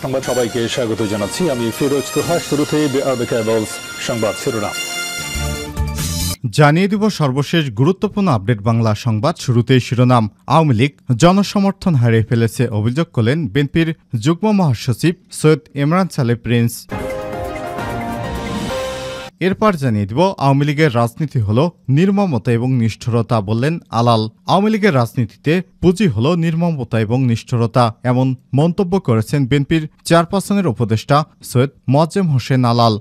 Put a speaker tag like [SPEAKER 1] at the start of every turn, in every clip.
[SPEAKER 1] সংবাদ সবাইকে স্বাগত জানাচ্ছি। আমি ফিরোজ তোহা। শুরুতে সংবাদ শিরোনাম
[SPEAKER 2] জানিয়ে দিব সর্বশেষ গুরুত্বপূর্ণ আপডেট বাংলা সংবাদ। শুরুতেই শিরোনাম। আওয়ামী লীগ জনসমর্থন হারিয়ে ফেলেছে অভিযোগ করলেন বিএনপির যুগ্ম মহাসচিব সৈয়দ ইমরান সালে প্রিন্স। এরপর জানিয়ে দিব আওয়ামী লীগের রাজনীতি হল নির্মমতা এবং নিষ্ঠুরতা, বললেন আলাল। আওয়ামী লীগের রাজনীতিতে পুঁজি হল নির্মমতা এবং নিষ্ঠুরতা, এমন মন্তব্য করেছেন বিএনপির চেয়ারপারসনের উপদেষ্টা সৈয়দ মোয়াজ্জেম হোসেন আলাল।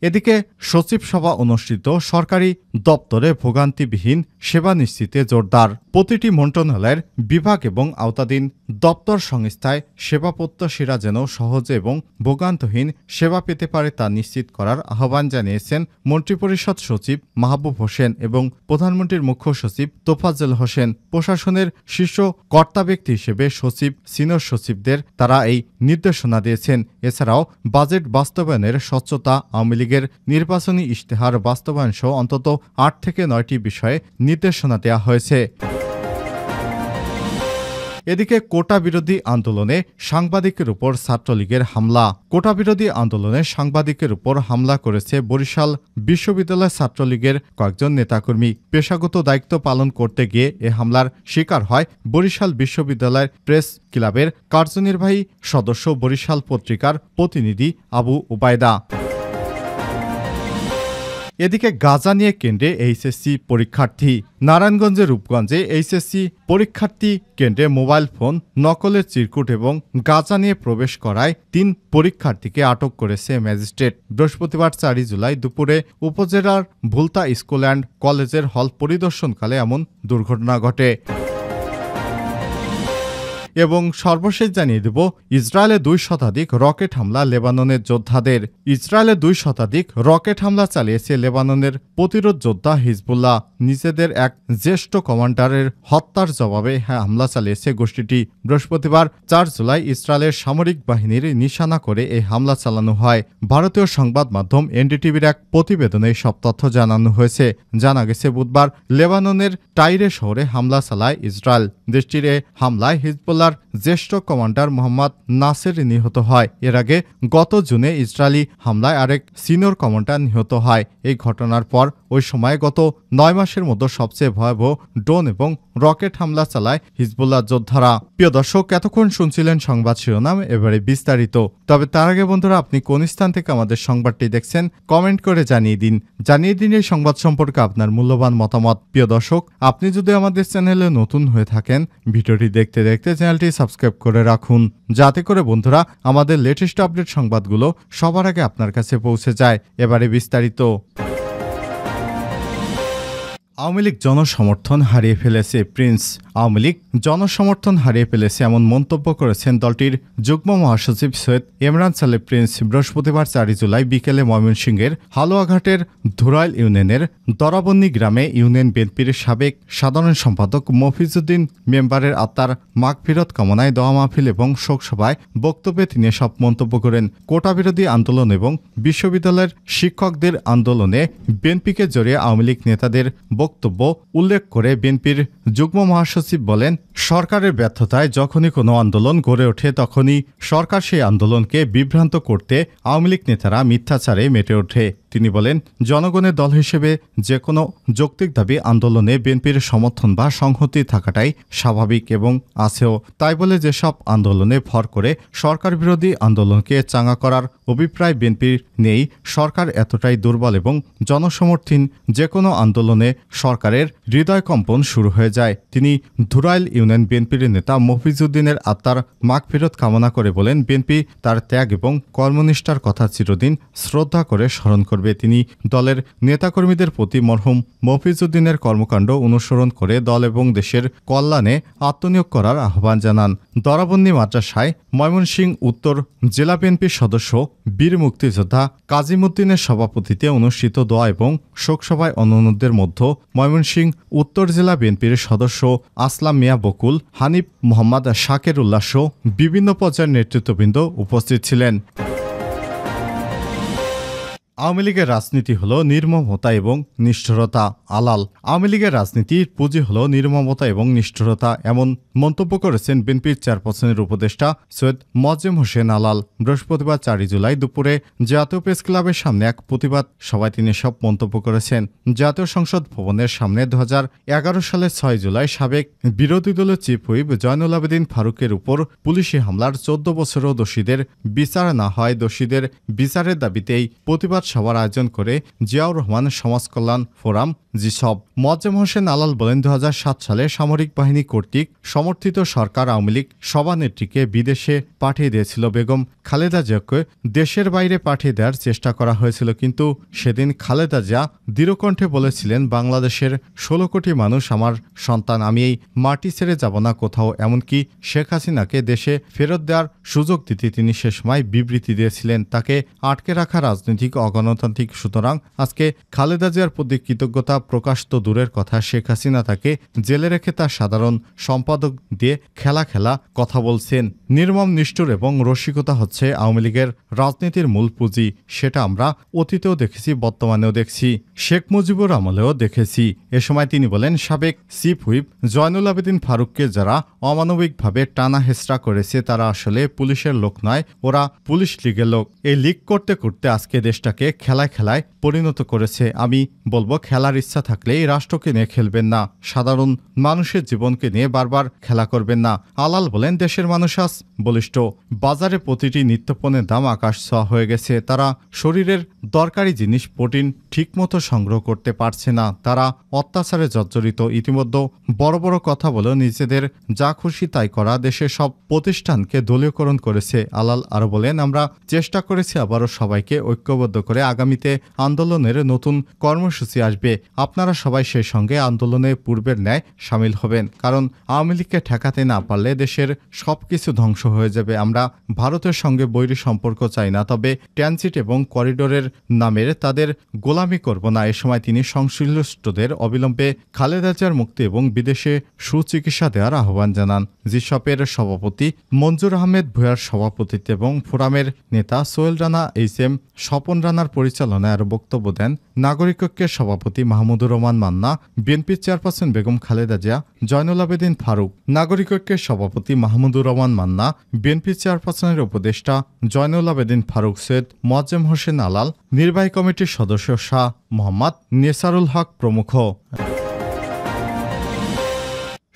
[SPEAKER 2] এদিকে সচিব সভা অনুষ্ঠিত, সরকারি দপ্তরে ভোগান্তিবিহীন সেবা নিশ্চিতে জোরদার। প্রতিটি মন্ত্রণালয়ের বিভাগ এবং আওতাধীন দপ্তর সংস্থায় সেবা প্রত্যাশীরা যেন সহজে এবং ভোগান্তহীন সেবা পেতে পারে তা নিশ্চিত করার আহ্বান জানিয়েছেন মন্ত্রিপরিষদ সচিব মাহবুব হোসেন এবং প্রধানমন্ত্রীর মুখ্য সচিব তোফাজ্জল হোসেন। প্রশাসনের শীর্ষ কর্তা ব্যক্তি হিসেবে সচিব, সিনিয়র সচিবদের তারা এই নির্দেশনা দিয়েছেন। এছাড়াও বাজেট বাস্তবায়নের স্বচ্ছতা, আওয়ামী লীগের নির্বাচনী ইশতেহার বাস্তবায়ন সহ অন্তত ৮ থেকে ৯টি বিষয়ে নির্দেশনা দেওয়া হয়েছে। এদিকে কোটা বিরোধী আন্দোলনে সাংবাদিকের উপর ছাত্রলীগের হামলা। কোটা বিরোধী আন্দোলনে সাংবাদিকের উপর হামলা করেছে বরিশাল বিশ্ববিদ্যালয় ছাত্রলীগের কয়েকজন নেতাকর্মী। পেশাগত দায়িত্ব পালন করতে গিয়ে এ হামলার শিকার হয় বরিশাল বিশ্ববিদ্যালয়ের প্রেস ক্লাবের কার্যনির্বাহী সদস্য, বরিশাল পত্রিকার প্রতিনিধি আবু উবায়দা। এদিকে গাঁজা নিয়ে কেন্দ্রে এইচএসসি পরীক্ষার্থী। নারায়ণগঞ্জের রূপগঞ্জে এইচএসসি পরীক্ষার্থী কেন্দ্রে মোবাইল ফোন, নকলের চিরকুট এবং গাঁজা নিয়ে প্রবেশ করায় ৩ পরীক্ষার্থীকে আটক করেছে ম্যাজিস্ট্রেট। বৃহস্পতিবার ৪ জুলাই দুপুরে উপজেলার ভুলতা স্কুল অ্যান্ড কলেজের হল পরিদর্শনকালে এমন দুর্ঘটনা ঘটে। এবং সর্বশেষ জানিয়ে দেব ইসরায়েলে ২ শতাধিক রকেট হামলা লেবাননের যোদ্ধাদের। ইসরায়েলে ২ শতাধিক রকেট হামলা চালিয়েছে লেবাননের প্রতিরোধ যোদ্ধা হিজবুল্লাহ। নিজেদের এক জ্যেষ্ঠ কমান্ডারের হত্যার জবাবে হামলা চালিয়েছে গোষ্ঠীটি। বৃহস্পতিবার ৪ জুলাই ইসরায়েলের সামরিক বাহিনীর নিশানা করে এই হামলা চালানো হয়। ভারতীয় সংবাদ মাধ্যম এনডিটিভির এক প্রতিবেদনে সব তথ্য জানানো হয়েছে। জানা গেছে বুধবার লেবাননের টাইরে শহরে হামলা চালায় ইসরায়েল। দেশটির এ হামলায় হিজবুল্লাহ জ্যেষ্ঠ কমান্ডার মোহাম্মদ নাসের নিহত হয়। এর আগে গত জুনে ইসরায়েলি হামলায় আরেক সিনিয়র কমান্ডার নিহত হয়। এই ঘটনার পর ওই সময় গত ৯ মাসের মধ্যে সবচেয়ে ভয়াবহ ড্রোন এবং রকেট হামলা চালায় হিজবুল্লাহ যোদ্ধারা। প্রিয় দর্শক, এতক্ষণ শুনছিলেন সংবাদ শিরোনাম, এবারে বিস্তারিত। তবে তার আগে বন্ধুরা, আপনি কোন স্থান থেকে আমাদের সংবাদটি দেখছেন কমেন্ট করে জানিয়ে দিন এই সংবাদ সম্পর্কে আপনার মূল্যবান মতামত। প্রিয় দর্শক, আপনি যদি আমাদের চ্যানেলে নতুন হয়ে থাকেন, ভিডিওটি দেখতে দেখতে চ্যানেলটি সাবস্ক্রাইব করে রাখুন, যাতে করে বন্ধুরা আমাদের লেটেস্ট আপডেট সংবাদগুলো সবার আগে আপনার কাছে পৌঁছে যায়। এবারে বিস্তারিত। আওয়ামী লীগ জনসমর্থন হারিয়ে ফেলেছে প্রিন্স। আওয়ামী লীগ জনসমর্থন হারিয়ে ফেলেছে এমন মন্তব্য করেছেন দলটির যুগ্ম মহাসচিব সৈয়দ ইমরান সালে প্রিন্স। বৃহস্পতিবার ৪ জুলাই বিকেলে ময়মনসিংহের হালুয়াঘাটের ধুরাইল ইউনিয়নের দরাবন্নি গ্রামে ইউনিয়ন বিএনপির সাবেক সাধারণ সম্পাদক মফিজউদ্দিন মেম্বারের আত্মার মাগফিরত কামনায় দোয়া মাহফিল এবং শোকসভায় বক্তব্যে তিনি সব মন্তব্য করেন। কোটা বিরোধী আন্দোলন এবং বিশ্ববিদ্যালয়ের শিক্ষকদের আন্দোলনে বিএনপিকে জড়িয়ে আওয়ামী লীগ নেতাদের বক্তব্য উল্লেখ করে বিএনপির যুগ্ম মহাসচিব বলেন, সরকারের ব্যর্থতায় যখনই কোনো আন্দোলন গড়ে ওঠে তখনই সরকার সেই আন্দোলনকে বিভ্রান্ত করতে আওয়ামী লীগ নেতারা মিথ্যাচারে মেতে ওঠে। তিনি বলেন, জনগণের দল হিসেবে যে কোনো যৌক্তিক দাবি আন্দোলনে বিএনপির সমর্থন বা সংহতি থাকাটাই স্বাভাবিক এবং আছেও। তাই বলে যেসব আন্দোলনে ভর করে সরকার বিরোধী আন্দোলনকে চাঙ্গা করার অভিপ্রায় বিএনপির নেই। সরকার এতটাই দুর্বল এবং জনসমর্থন যে কোনো আন্দোলনে সরকারের হৃদয়কম্পন শুরু হয়ে যায়। তিনি ধুরাইল ইউনিয়ন বিএনপির নেতা মফিজউদ্দিনের আত্মার মাগফিরত কামনা করে বলেন, বিএনপি তার ত্যাগ এবং কর্মনিষ্ঠার কথা চিরদিন শ্রদ্ধা করে স্মরণ করবে। তিনি দলের নেতাকর্মীদের প্রতি মরহুম মফিজউদ্দিনের কর্মকাণ্ড অনুসরণ করে দল এবং দেশের কল্যাণে আত্মনিয়োগ করার আহ্বান জানান। দরাবন্দি মাদ্রাসায় ময়মনসিংহ উত্তর জেলা বিএনপির সদস্য বীর মুক্তিযোদ্ধা কাজিমউদ্দিনের সভাপতিত্বে অনুষ্ঠিত দোয়া এবং শোকসভায় অন্যান্যদের মধ্যে ময়মনসিংহ উত্তর জেলা বিএনপির সদস্য আসলাম মিয়া বকুল, হানিফ মোহাম্মদ শাকের উল্লাহ সহ বিভিন্ন পর্যায়ের নেতৃত্ববৃন্দ উপস্থিত ছিলেন। আওয়ামী লীগের রাজনীতি হলো নির্মমতা এবং নিষ্ঠুরতা। আলাল, আওয়ামী লীগের রাজনীতির পুঁজি হলো নির্মমতা এবং নিষ্ঠুরতা, এমন মন্তব্য করেছেন বিএনপির চেয়ারপারসনের উপদেষ্টা সৈয়দ মোয়াজ্জেম হোসেন আলাল। বৃহস্পতিবার 4 জুলাই দুপুরে জাতীয় প্রেস ক্লাবের সামনে এক প্রতিবাদ সভায় তিনি সব মন্তব্য করেছেন। জাতীয় সংসদ ভবনের সামনে 2011 সালের 6 জুলাই সাবেক বিরোধী দলের চিফ হুইপ জয়নুল আবেদিন ফারুকের উপর পুলিশি হামলার 14 বছরও দোষীদের বিচার না হয়, দোষীদের বিচারের দাবিতেই প্রতিবাদ সভার আয়োজন করে জিয়াউর রহমান সমাজ কল্যাণ ফোরাম জিসব। মোয়াজ্জেম হোসেন আলাল বলেন, 2007 সালে সামরিক বাহিনী কর্তৃক সমর্থিত সরকার আওয়ামী লীগ সভানেত্রীকে বিদেশে পাঠিয়ে দিয়েছিল। বেগম খালেদা জিয়াকে দেশের বাইরে পাঠিয়ে দেওয়ার চেষ্টা করা হয়েছিল, কিন্তু সেদিন খালেদা জিয়া দৃঢ়কণ্ঠে বলেছিলেন, বাংলাদেশের 16 কোটি মানুষ আমার সন্তান, আমি এই মাটি ছেড়ে যাব না কোথাও। এমনকি শেখ হাসিনাকে দেশে ফেরত দেওয়ার সুযোগ দিতে তিনি সে সময় বিবৃতি দিয়েছিলেন। তাকে আটকে রাখা রাজনৈতিক অগণতান্ত্রিক। সুতরাং আজকে খালেদা জিয়ার প্রতি কৃতজ্ঞতা প্রকাশ তো দূরের কথা, শেখ হাসিনা তাকে জেলে রেখে তার সাধারণ সম্পাদক দিয়ে খেলা কথা বলছেন। নির্মম, নিষ্ঠুর এবং রসিকতা হচ্ছে আওয়ামী লীগের রাজনীতির মূল পুঁজি। সেটা আমরা অতীতেও দেখেছি, বর্তমানেও দেখছি, শেখ মুজিবুর আমলেও দেখেছি। এ সময় তিনি বলেন, সাবেক চিফ হুইপ জয়নুল আবেদিন ফারুককে যারা অমানবিকভাবে টানা হেঁচড়া করেছে তারা আসলে পুলিশের লোক নয়, ওরা পুলিশ লীগের লোক। এই লীগ করতে করতে আজকে দেশটাকে খেলায় পরিণত করেছে। আমি বলবো, খেলার ইচ্ছা থাকলে এই রাষ্ট্রকে নিয়ে খেলবেন না, সাধারণ মানুষের জীবনকে নিয়ে বারবার খেলা করবেন না। আলাল বলেন, দেশের মানুষ আজ বলিষ্ঠ, বাজারে প্রতিটি নিত্যপণ্যের দাম আকাশ ছোঁয়া হয়ে গেছে। তারা শরীরের দরকারি জিনিস প্রোটিন ঠিকমতো সংগ্রহ করতে পারছে না, তারা অত্যাচারে জর্জরিত। ইতিমধ্যে বড় বড় কথা বলেও নিজেদের যা খুশি তাই করা দেশের সব প্রতিষ্ঠানকে দলীয়করণ করেছে। আলাল আরও বলেন, আমরা চেষ্টা করেছি আবারও সবাইকে ঐক্যবদ্ধ করে আগামীতে আন্দোলনের নতুন কর্মসূচি আসবে। আপনারা সবাই সেই সঙ্গে আন্দোলনে পূর্বের ন্যায় সামিল হবেন, কারণ আওয়ামী লীগকে ঠেকাতে না পারলে দেশের সবকিছু ধ্বংস হয়ে যাবে। আমরা ভারতের সঙ্গে বৈরী সম্পর্ক চাই না, তবে ট্রানজিট এবং করিডোরের নামের তাদের গোলামি করব না। এ সময় তিনি সংশ্লিষ্টদের অবিলম্বে খালেদা জিয়ার মুক্তি এবং বিদেশে সুচিকিৎসা দেওয়ার আহ্বান জানান। জিসপের সভাপতি মঞ্জুর আহমেদ ভূঁইয়ার সভাপতিত্বে এবং ফোরামের নেতা সোহেল রানা, এইচ.এম. স্বপন রানার পরিচালনায় আরও বক্তব্য দেন নাগরিক ঐক্যের সভাপতি মাহমুদুর রহমান মান্না, বিএনপির চেয়ারপারসন বেগম খালেদা জিয়া, জয়নুল আবেদিন ফারুক। নাগরিক ঐক্যের সভাপতি মাহমুদুর রহমান মান্না, বিএনপির চেয়ারপারসনের উপদেষ্টা জয়নুল আবেদিন ফারুক, সৈয়দ মোয়াজ্জেম হোসেন আলাল, নির্বাহী কমিটির সদস্য শাহ মোহাম্মদ নেসারুল হক প্রমুখ।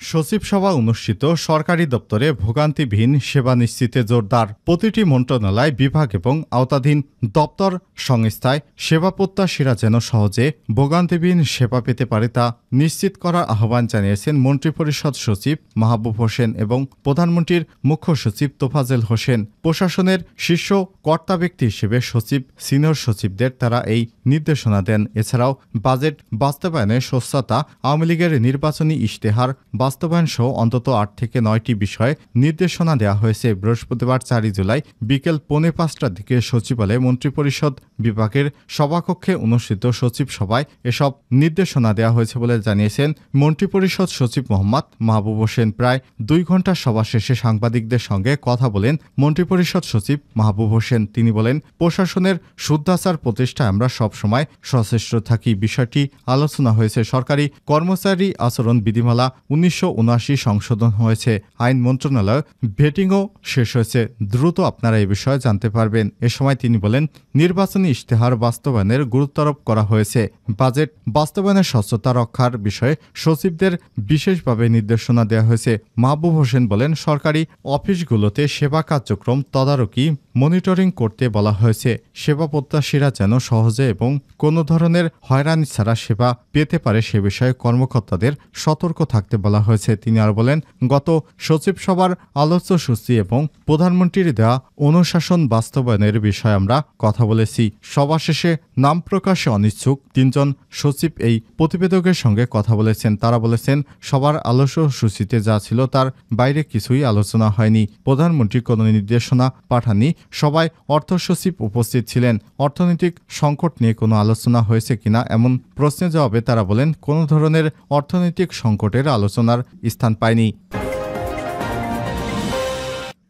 [SPEAKER 2] সচিব সভা অনুষ্ঠিত। সরকারি দপ্তরে ভোগান্তিবিহীন সেবা নিশ্চিতে জোরদার। প্রতিটি মন্ত্রণালয়, বিভাগ এবং আওতাধীন দপ্তর সংস্থায় সেবা প্রত্যাশীরা যেন সহজে ভোগান্তিবিহীন সেবা পেতে পারে তা নিশ্চিত করার আহ্বান জানিয়েছেন মন্ত্রিপরিষদ সচিব মাহবুব হোসেন এবং প্রধানমন্ত্রীর মুখ্য সচিব তোফাজ্জল হোসেন। প্রশাসনের শীর্ষ কর্তা ব্যক্তি হিসেবে সচিব, সিনিয়র সচিবদের তারা এই নির্দেশনা দেন। এছাড়াও বাজেট বাস্তবায়নে স্বচ্ছতা, আওয়ামী লীগের নির্বাচনী ইশতেহার বাস্তবায়ন সহ অন্তত 8 থেকে 9টি বিষয়ে নির্দেশনা দেওয়া হয়েছে। বৃহস্পতিবার 4 জুলাই বিকেল 4:45টার দিকে সচিবালয়ে মন্ত্রিপরিষদ বিভাগের সভাকক্ষে অনুষ্ঠিত সচিব সভায় এসব নির্দেশনা দেওয়া হয়েছে বলে জানিয়েছেন মন্ত্রিপরিষদ সচিব মোহাম্মদ মাহবুব হোসেন। প্রায় 2 ঘণ্টার সভা শেষে সাংবাদিকদের সঙ্গে কথা বলেন মন্ত্রিপরিষদ সচিব মাহবুব হোসেন। তিনি বলেন, প্রশাসনের শুদ্ধাচার প্রতিষ্ঠায় আমরা সবসময় সচেষ্ট থাকি। বিষয়টি আলোচনা হয়েছে। সরকারি কর্মচারী আচরণ বিধিমালা 1979 সংশোধন হয়েছে। আইন মন্ত্রণালয় ভেটিংও শেষ হয়েছে। দ্রুত আপনারা এই বিষয়ে জানতে পারবেন। এ সময় তিনি বলেন, নির্বাচনী ইশতেহার বাস্তবায়নের গুরুত্বারোপ করা হয়েছে। বাজেট বাস্তবায়নের স্বচ্ছতা রক্ষার বিষয়ে সচিবদের বিশেষভাবে নির্দেশনা দেওয়া হয়েছে। মাহবুব হোসেন বলেন, সরকারি অফিসগুলোতে সেবা কার্যক্রম তদারকি মনিটরিং করতে বলা হয়েছে। সেবা প্রত্যাশীরা যেন সহজে এবং কোনো ধরনের হয়রানি ছাড়া সেবা পেতে পারে সে বিষয়ে কর্মকর্তাদের সতর্ক থাকতে বলা হয়েছে। তিনি আর বলেন, গত সচিব সভার আলোচ্য সূচি এবং প্রধানমন্ত্রীর দেওয়া অনুশাসন বাস্তবায়নের বিষয়ে আমরা কথা বলেছি। সভা শেষে নাম প্রকাশে অনিচ্ছুক 3 জন সচিব এই প্রতিবেদকের সঙ্গে কথা বলেছেন। তারা বলেছেন, সবার আলোচ্য সূচিতে যা ছিল তার বাইরে কিছুই আলোচনা হয়নি। প্রধানমন্ত্রী কোনো নির্দেশনা পাঠাননি। সবাই অর্থ সচিব উপস্থিত ছিলেন। অর্থনৈতিক সংকট নিয়ে কোনো আলোচনা হয়েছে কিনা এমন প্রশ্নের জবাবে তারা বলেন, কোনো ধরনের অর্থনৈতিক সংকটের আলোচনার স্থান পায়নি।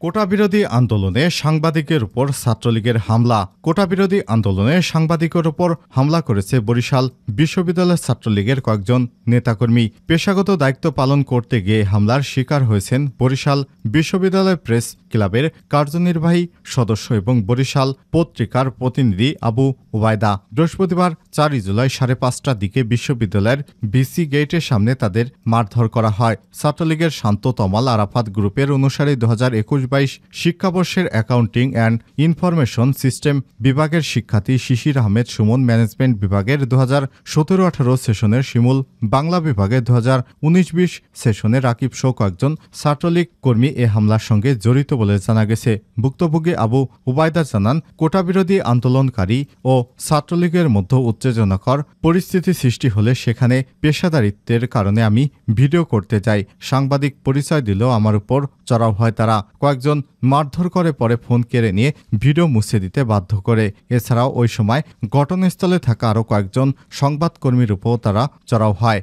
[SPEAKER 2] কোটা বিরোধী আন্দোলনে সাংবাদিকের উপর ছাত্রলীগের হামলা। কোটা বিরোধী আন্দোলনে সাংবাদিকের উপর হামলা করেছে বরিশাল বিশ্ববিদ্যালয়ের ছাত্রলীগের কয়েকজন নেতাকর্মী। পেশাগত দায়িত্ব পালন করতে গিয়ে হামলার শিকার হয়েছেন বরিশাল বিশ্ববিদ্যালয় প্রেস ক্লাবের কার্যনির্বাহী সদস্য এবং বরিশাল পত্রিকার প্রতিনিধি আবু ওবায়দা। বৃহস্পতিবার 4 জুলাই 5:30টার দিকে বিশ্ববিদ্যালয়ের ভিসি গেটের সামনে তাদের মারধর করা হয়। ছাত্রলীগের শান্ত তমাল আরাফাত গ্রুপের অনুসারে 2021-22 শিক্ষাবর্ষের অ্যাকাউন্টিং অ্যান্ড ইনফরমেশন সিস্টেম বিভাগের শিক্ষার্থী শিশির আহমেদ সুমন, ম্যানেজমেন্ট বিভাগের 2017-18 সেশনের শিমুল, বাংলা বিভাগের 2019-20 সেশনে রাকিব সহ কয়েকজন ছাত্রলীগ কর্মী এ হামলার সঙ্গে জড়িত বলে জানা গেছে। ভুক্তভোগী আবু ওবায়দা জানান, কোটা বিরোধী আন্দোলনকারী ও ছাত্রলীগের মধ্যে উত্তেজনাকর পরিস্থিতি সৃষ্টি হলে সেখানে পেশাদারিত্বের কারণে আমি ভিডিও করতে যাই। সাংবাদিক পরিচয় দিলেও আমার উপর চড়াও হয় তারা। কয়েকজন মারধর করে পরে ফোন কেড়ে নিয়ে ভিডিও মুছে দিতে বাধ্য করে। এছাড়াও ওই সময় ঘটনাস্থলে থাকা আরও কয়েকজন সংবাদকর্মীর উপর তারা চড়াও হয়।